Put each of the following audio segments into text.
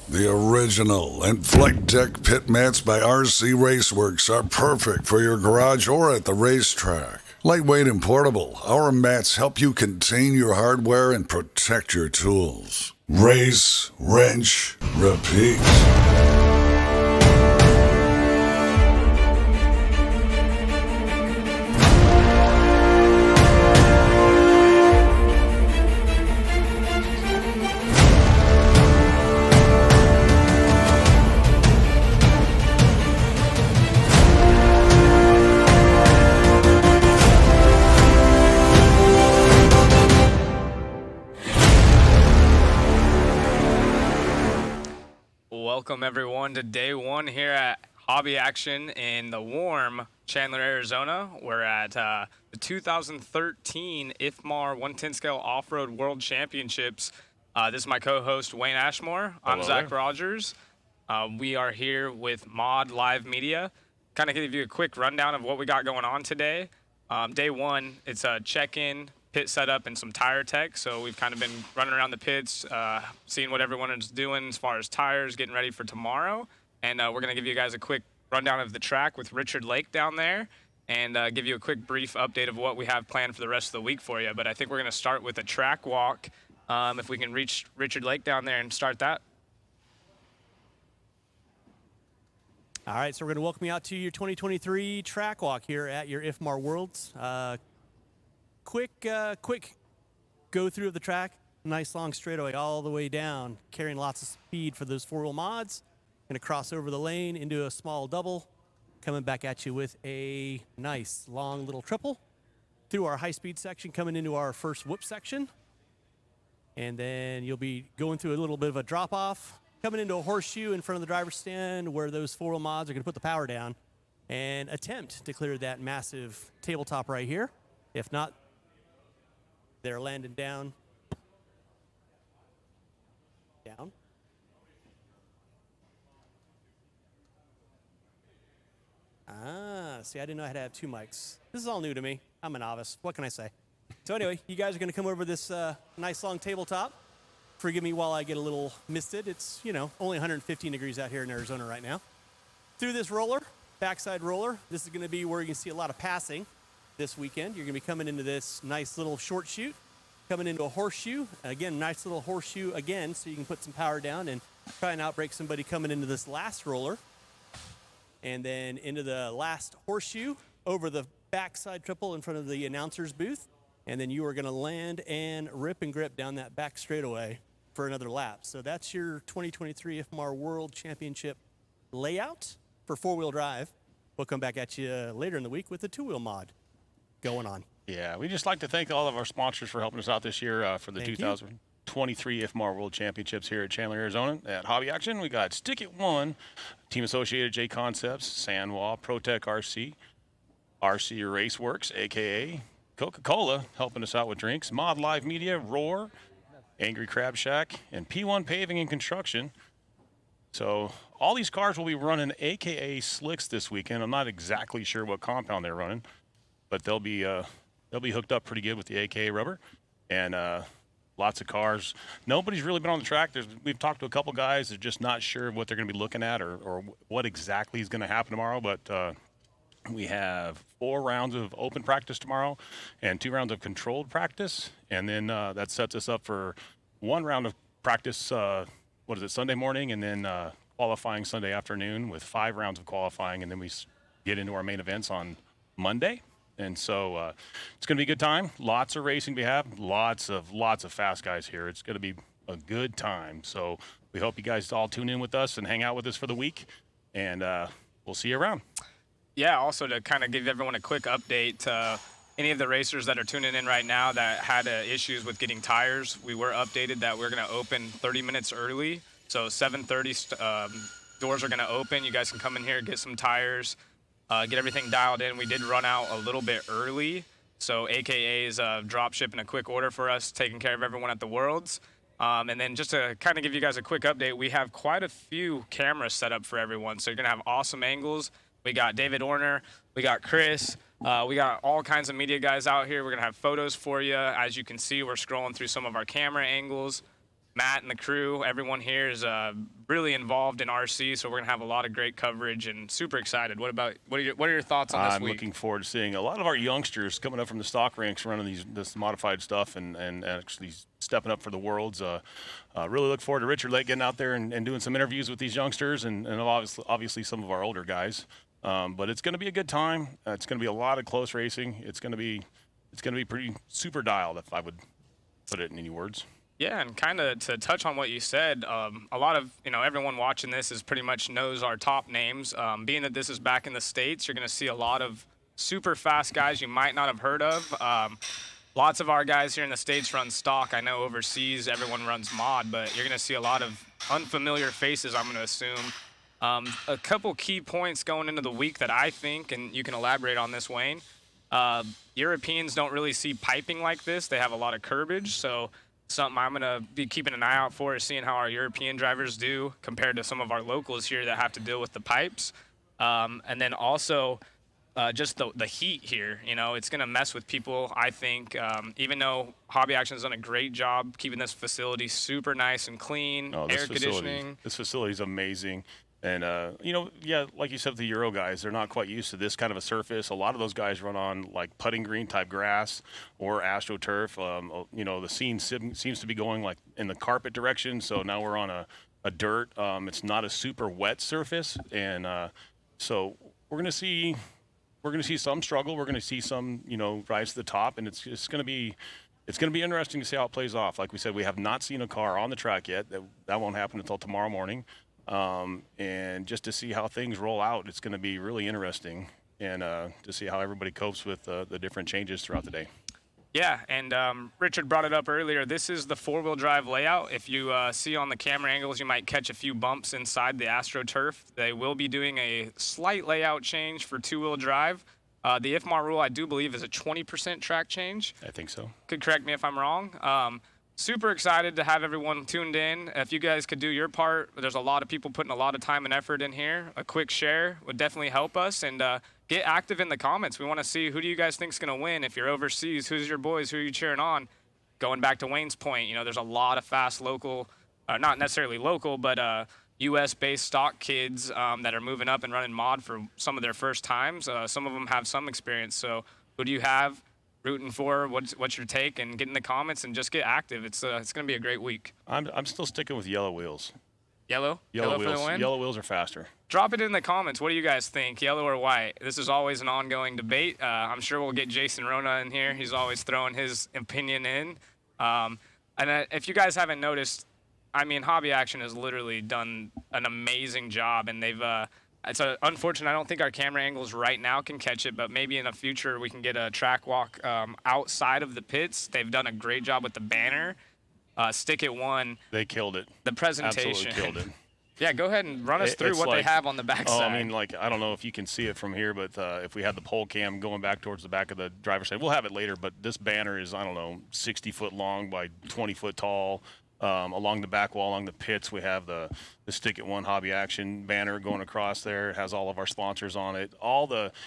The original and flight deck pit mats by RC Raceworks are perfect for your garage or at the racetrack. Lightweight and portable, our mats help you contain your hardware and protect your tools. Race, wrench, repeat. Welcome everyone to day one here at Hobby Action in the warm Chandler, Arizona. We're at the 2013 IFMAR 110 scale off-road world championships. This is my co-host Wayne Ashmore. I'm Zach Rogers. We are here with Mod Live Media. Kind of give you a quick rundown of what we got going on today. Day one, it's a check-in, pit setup, and some tire tech. So we've kind of been running around the pits, seeing what everyone is doing as far as tires, getting ready for tomorrow. And we're going to give you guys a quick rundown of the track with Richard Lake down there and give you a quick brief update of what we have planned for the rest of the week for you. But I think we're going to start with a track walk, if we can reach Richard Lake down there and start that. All right, so we're going to welcome you out to your 2023 track walk here at your IFMAR Worlds. Quick go through of the track. Nice long straightaway all the way down, carrying lots of speed for those four-wheel mods. Going to cross over the lane into a small double, coming back at you with a nice long little triple through our high-speed section, coming into our first whoop section. And then you'll be going through a little bit of a drop-off, coming into a horseshoe in front of the driver's stand where those four-wheel mods are going to put the power down and attempt to clear that massive tabletop right here. If not, they're landing down. See, I didn't know I had to have two mics. This is all new to me. I'm a novice. What can I say? So anyway, you guys are going to come over this nice long tabletop. Forgive me while I get a little misted. It's, only 115 degrees out here in Arizona right now. Through this roller, backside roller, this is going to be where you can see a lot of passing this weekend. You're going to be coming into this nice little short chute, coming into a horseshoe. Again, nice little horseshoe again, so you can put some power down and try and outbrake somebody coming into this last roller. And then into the last horseshoe, over the backside triple in front of the announcer's booth. And then you are going to land and rip and grip down that back straightaway for another lap. So that's your 2023 IFMAR World Championship layout for four-wheel drive. We'll come back at you later in the week with the two-wheel mod going on. Yeah, we just like to thank all of our sponsors for helping us out this year for the 2023 IFMAR World Championships here at Chandler, Arizona. At Hobby Action, we got Stick It One, Team Associated J Concepts, Sanwa, ProTech RC, RC Raceworks, a.k.a. Coca-Cola, helping us out with drinks, Mod Live Media, Roar, Angry Crab Shack, and P1 Paving and Construction. So all these cars will be running a.k.a. slicks this weekend. I'm not exactly sure what compound they're running, but they'll be hooked up pretty good with the a.k.a. rubber, and lots of cars. Nobody's really been on the track. We've talked to a couple guys that are just not sure what they're going to be looking at or what exactly is going to happen tomorrow, but we have 4 rounds of open practice tomorrow and 2 rounds of controlled practice, and then that sets us up for 1 round of practice, Sunday morning, and then qualifying Sunday afternoon with 5 rounds of qualifying, and then we get into our main events on Monday. And so it's going to be a good time. Lots of racing we have. Lots of fast guys here. It's going to be a good time. So we hope you guys all tune in with us and hang out with us for the week. And we'll see you around. Yeah, also to kind of give everyone a quick update, any of the racers that are tuning in right now that had issues with getting tires, we were updated that we're going to open 30 minutes early. So 7:30 doors are going to open. You guys can come in here, get some tires. Get everything dialed in. We did run out a little bit early, so AKA is drop shipping a quick order for us, taking care of everyone at the Worlds. And then just to kind of give you guys a quick update, we have quite a few cameras set up for everyone, so you're going to have awesome angles. We got David Orner, we got Chris, we got all kinds of media guys out here. We're going to have photos for you. As you can see, we're scrolling through some of our camera angles. Matt and the crew, everyone here is really involved in RC, so we're gonna have a lot of great coverage and super excited. What are your thoughts on this I'm week? looking forward to seeing a lot of our youngsters coming up from the stock ranks running this modified stuff and actually stepping up for the Worlds. Really look forward to Richard Lake getting out there and doing some interviews with these youngsters and obviously some of our older guys. But it's going to be a good time. It's going to be a lot of close racing. It's going to be pretty super dialed, if I would put it in any words. Yeah, and kind of to touch on what you said, a lot of everyone watching this is pretty much knows our top names. Being that this is back in the States, you're going to see a lot of super fast guys you might not have heard of. Lots of our guys here in the States run stock. I know overseas everyone runs mod, but you're going to see a lot of unfamiliar faces, I'm going to assume. A couple key points going into the week that I think, and you can elaborate on this, Wayne. Europeans don't really see piping like this. They have a lot of curbage, so something I'm going to be keeping an eye out for is seeing how our European drivers do compared to some of our locals here that have to deal with the pipes. And then also just the heat here, it's going to mess with people, I think, even though Hobby Action has done a great job keeping this facility super nice and clean, air conditioning. This facility is amazing. And, like you said, the Euro guys, they're not quite used to this kind of a surface. A lot of those guys run on, like, putting green type grass or AstroTurf. The scene seems to be going, like, in the carpet direction. So now we're on a dirt. It's not a super wet surface. And so we're going to see some struggle. We're going to see some, rise to the top. And it's going to be interesting to see how it plays off. Like we said, we have not seen a car on the track yet. That won't happen until tomorrow morning. And just to see how things roll out, it's going to be really interesting, and to see how everybody copes with the different changes throughout the day. Yeah, and Richard brought it up earlier. This is the four-wheel drive layout. If you see on the camera angles, you might catch a few bumps inside the AstroTurf. They will be doing a slight layout change for two-wheel drive. The IFMAR rule, I do believe, is a 20% track change. I think so. Could correct me if I'm wrong. Super excited to have everyone tuned in. If you guys could do your part, there's a lot of people putting a lot of time and effort in here. A quick share would definitely help us. And get active in the comments. We want to see who do you guys think is going to win. If you're overseas, who's your boys? Who are you cheering on? Going back to Wayne's point, there's a lot of fast local, not necessarily local, but U.S.-based stock kids that are moving up and running mod for some of their first times. Some of them have some experience. So who do you have? Rooting for? What's your take? And get in the comments and just get active. It's going to be a great week. I'm still sticking with yellow wheels. Yellow wheels. For the win? Yellow wheels are faster. Drop it in the comments. What do you guys think, yellow or white? This is always an ongoing debate. I'm sure we'll get Jason Rona in here. He's always throwing his opinion in. If you guys haven't noticed, Hobby Action has literally done an amazing job, and they've it's unfortunate. I don't think our camera angles right now can catch it, but maybe in the future we can get a track walk outside of the pits. They've done a great job with the banner. Stick It One. They killed it. The presentation. Absolutely killed it. Yeah, go ahead and run us through what they have on the backside. I don't know if you can see it from here, but if we had the pole cam going back towards the back of the driver's side, we'll have it later, but this banner is, 60 foot long by 20 foot tall. Along the back wall, along the pits, we have the Stick It One Hobby Action banner going across there. It has all of our sponsors on it.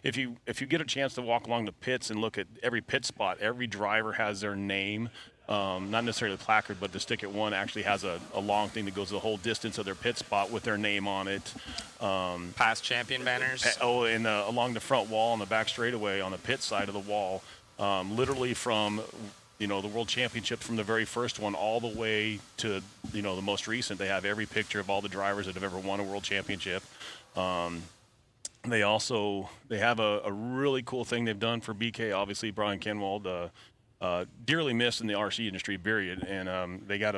If you get a chance to walk along the pits and look at every pit spot, every driver has their name. Not necessarily the placard, but the Stick It One actually has a long thing that goes the whole distance of their pit spot with their name on it. Past champion banners. And along the front wall on the back straightaway on the pit side of the wall, literally from the World Championship from the very first one all the way to, the most recent. They have every picture of all the drivers that have ever won a World Championship. They have a really cool thing they've done for BK, obviously, Brian Kenwald, dearly missed in the RC industry, period. And they got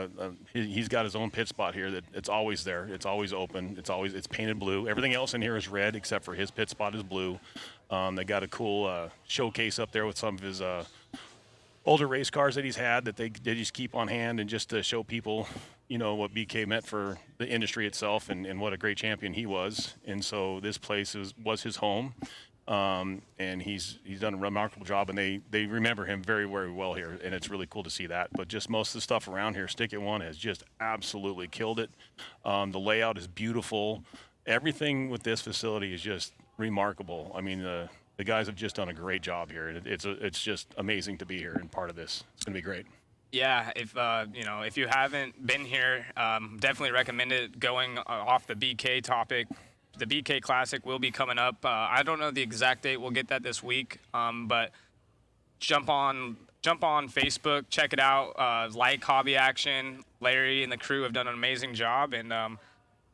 he's got his own pit spot here that it's always there. It's always open. It's painted blue. Everything else in here is red except for his pit spot is blue. They got a cool showcase up there with some of his older race cars that he's had that they just keep on hand, and just to show people, what BK meant for the industry itself and what a great champion he was. And so this place was his home. And he's done a remarkable job, and they remember him very, very well here, and it's really cool to see that. But just most of the stuff around here, Stick It One has just absolutely killed it. The layout is beautiful. Everything with this facility is just remarkable. The guys have just done a great job here. It's just amazing to be here and part of this. It's going to be great. Yeah, if you haven't been here, definitely recommend it. Going off the BK topic, the BK Classic will be coming up. I don't know the exact date. We'll get that this week. But jump on Facebook, check it out. Like Hobby Action. Larry and the crew have done an amazing job, and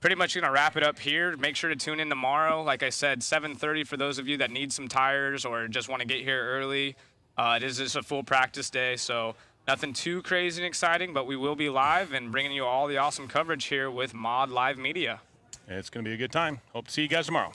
pretty much gonna wrap it up here. Make sure to tune in tomorrow. Like I said, 7:30 for those of you that need some tires or just want to get here early. It is just a full practice day, so nothing too crazy and exciting, but we will be live and bringing you all the awesome coverage here with Mod Live Media. It's going to be a good time. Hope to see you guys tomorrow.